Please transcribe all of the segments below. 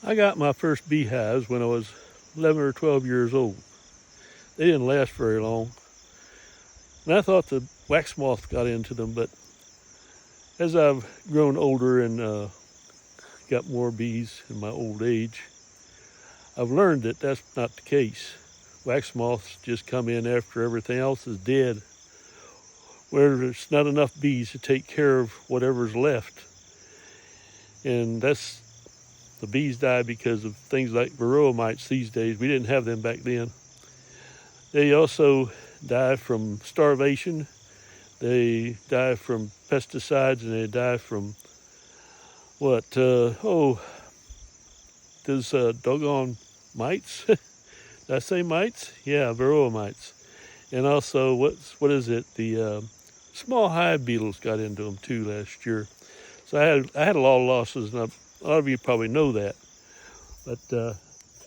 I got my first beehives when I was 11 or 12 years old. They didn't last very long. And I thought the wax moth got into them, but as I've grown older and got more bees in my old age, I've learned that that's not the case. Wax moths just come in after everything else is dead, where there's not enough bees to take care of whatever's left. And the bees die because of things like varroa mites these days. We didn't have them back then. They also die from starvation. They die from pesticides, and they die from those doggone mites. Did I say mites? Yeah, varroa mites. And also, what is it? The small hive beetles got into them too last year. So I had a lot of losses, and a lot of you probably know that. But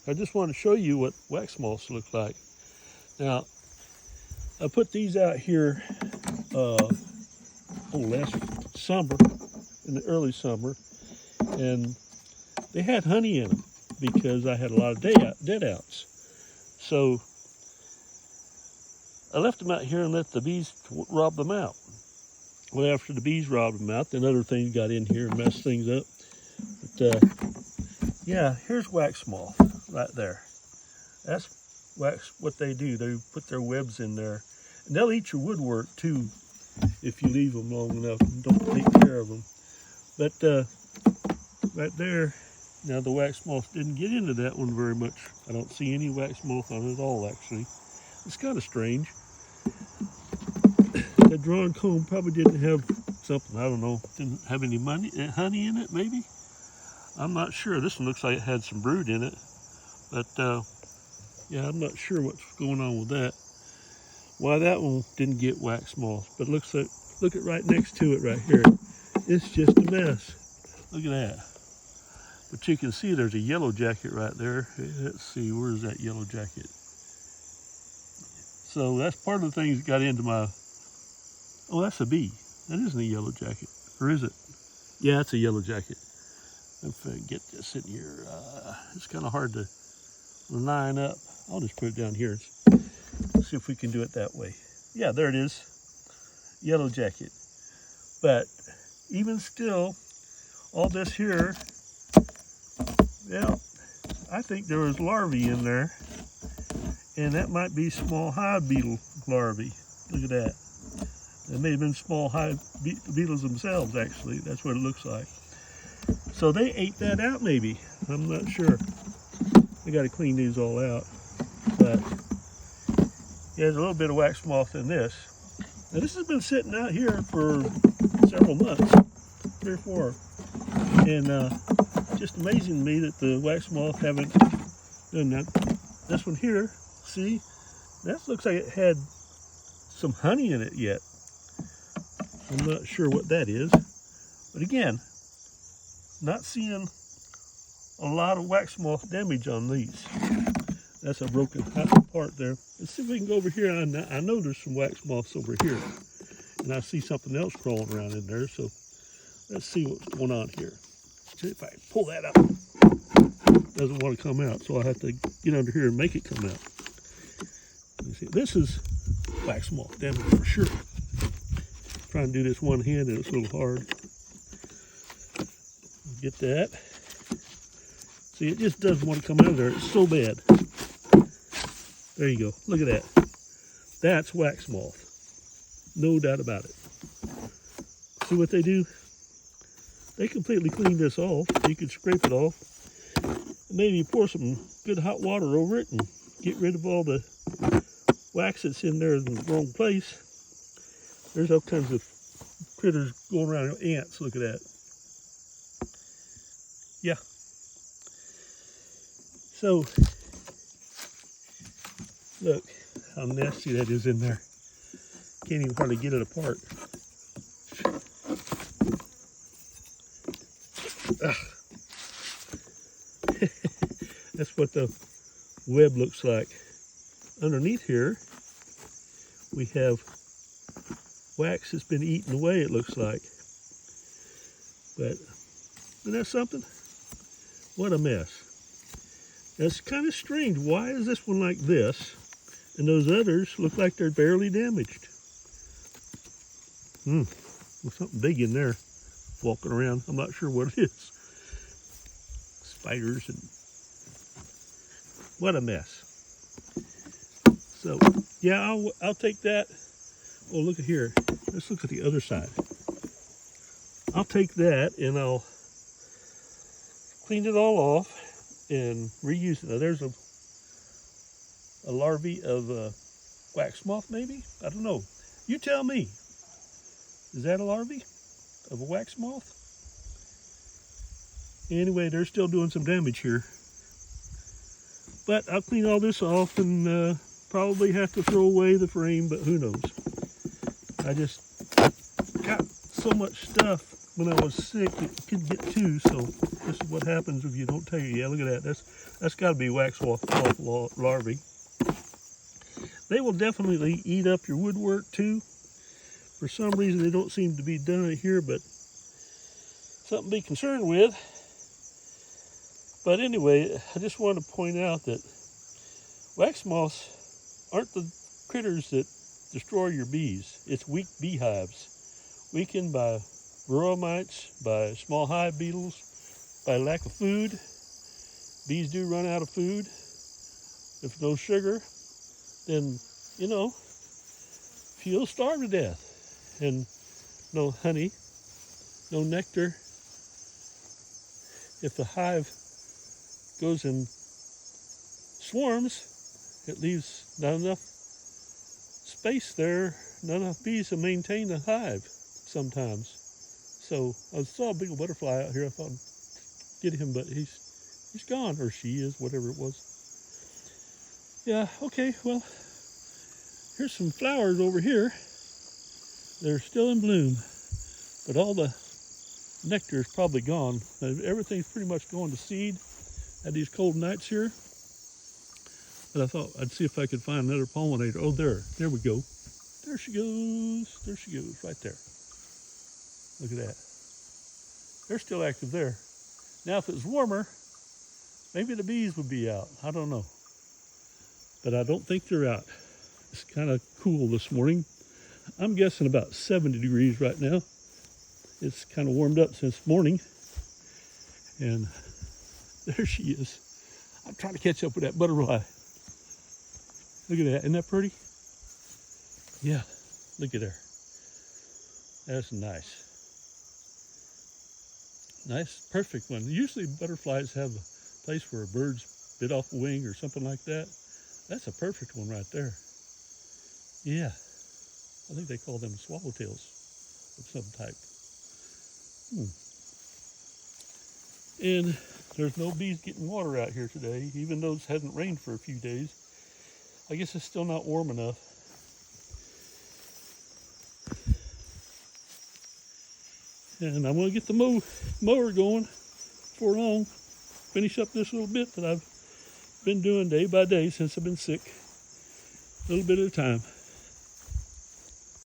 I just wanted to show you what wax moths look like. Now, I put these out here last summer, in the early summer, and they had honey in them because I had a lot of dead outs. So I left them out here and let the bees rob them out. Well, after the bees robbed them out, then other things got in here and messed things up. But yeah, here's wax moth right there. That's what they do. They put their webs in there, and they'll eat your woodwork too if you leave them long enough and don't take care of them. But right there, now the wax moth didn't get into that one very much. I don't see any wax moth on it at all, actually. It's kind of strange. That drawn comb probably didn't have something, I don't know, didn't have any honey in it, maybe? I'm not sure. This one looks like it had some brood in it. But yeah, I'm not sure what's going on with that. Why that one didn't get wax moth. But look at right next to it right here. It's just a mess. Look at that. But you can see there's a yellow jacket right there. Let's see, where's that yellow jacket? So that's part of the things that got into my... Oh, that's a bee. That isn't a yellow jacket. Or is it? Yeah, it's a yellow jacket. If I get this in here, it's kind of hard to line up. I'll just put it down here. See if we can do it that way. Yeah, there it is. Yellow jacket. But even still, all this here, yeah, I think there was larvae in there. And that might be small hive beetle larvae. Look at that. They may have been small hive beetles themselves, actually. That's what it looks like. So they ate that out, maybe. I'm not sure. I got to clean these all out. But yeah, there's a little bit of wax moth in this. Now this has been sitting out here for several months, 3 or 4. And just amazing to me that the wax moth haven't done that. This one here, see, that looks like it had some honey in it yet. I'm not sure what that is. But again, not seeing a lot of wax moth damage on these. That's a broken part there. Let's see if we can go over here. I know there's some wax moths over here. And I see something else crawling around in there. So let's see what's going on here. See if I can pull that up. Doesn't want to come out, so I have to get under here and make it come out. Let me see. This is wax moth damage for sure. Trying to do this one hand and it's a little hard. Get that. See, it just doesn't want to come out of there. It's so bad. There you go. Look at that. That's wax moth. No doubt about it. See what they do? They completely clean this off. You can scrape it off. Maybe pour some good hot water over it and get rid of all the wax that's in there in the wrong place. There's all kinds of critters going around. Ants, look at that. Yeah. So, look how nasty that is in there. Can't even hardly get it apart. That's what the web looks like. Underneath here, we have wax that's been eaten away, it looks like. But isn't that something? What a mess. That's kind of strange. Why is this one like this and those others look like they're barely damaged? There's something big in there walking around. I'm not sure what it is. Spiders and what a mess. So yeah, I'll take that. Oh, look at here. Let's look at the other side. I'll take that and I'll clean it all off and reuse it. Now there's a larvae of wax moth, maybe? I don't know. You tell me. Is that a larvae of a wax moth? Anyway, they're still doing some damage here. But I'll clean all this off and probably have to throw away the frame, but who knows. I just got so much stuff when I was sick that I couldn't get to, so this is what happens if you don't take it. Yeah, look at that. That's got to be wax moth larvae. They will definitely eat up your woodwork too. For some reason, they don't seem to be done here, but something to be concerned with. But anyway, I just wanted to point out that wax moths aren't the critters that destroy your bees. It's weak beehives, weakened by varroa mites, by small hive beetles, by lack of food. Bees do run out of food. If no sugar, then, you know, you'll starve to death. And no honey, no nectar. If the hive goes in swarms, it leaves not enough space there, not enough bees to maintain the hive sometimes. So I saw a big butterfly out here. I thought I'd get him, but he's gone, or she is, whatever it was. Yeah, okay, well, here's some flowers over here. They're still in bloom, but all the nectar is probably gone. Everything's pretty much going to seed at these cold nights here. But I thought I'd see if I could find another pollinator. Oh, there we go. There she goes, right there. Look at that. They're still active there. Now, if it was warmer, maybe the bees would be out. I don't know. But I don't think they're out. It's kind of cool this morning. I'm guessing about 70 degrees right now. It's kind of warmed up since morning. And there she is. I'm trying to catch up with that butterfly. Look at that. Isn't that pretty? Yeah, look at her. That's nice. Nice, perfect one. Usually butterflies have a place where a bird's bit off a wing or something like that. That's a perfect one right there. Yeah. I think they call them swallowtails of some type. And there's no bees getting water out here today, even though it hasn't rained for a few days. I guess it's still not warm enough. And I'm going to get the mower going before long. Finish up this little bit that I've been doing day by day since I've been sick. A little bit at a time.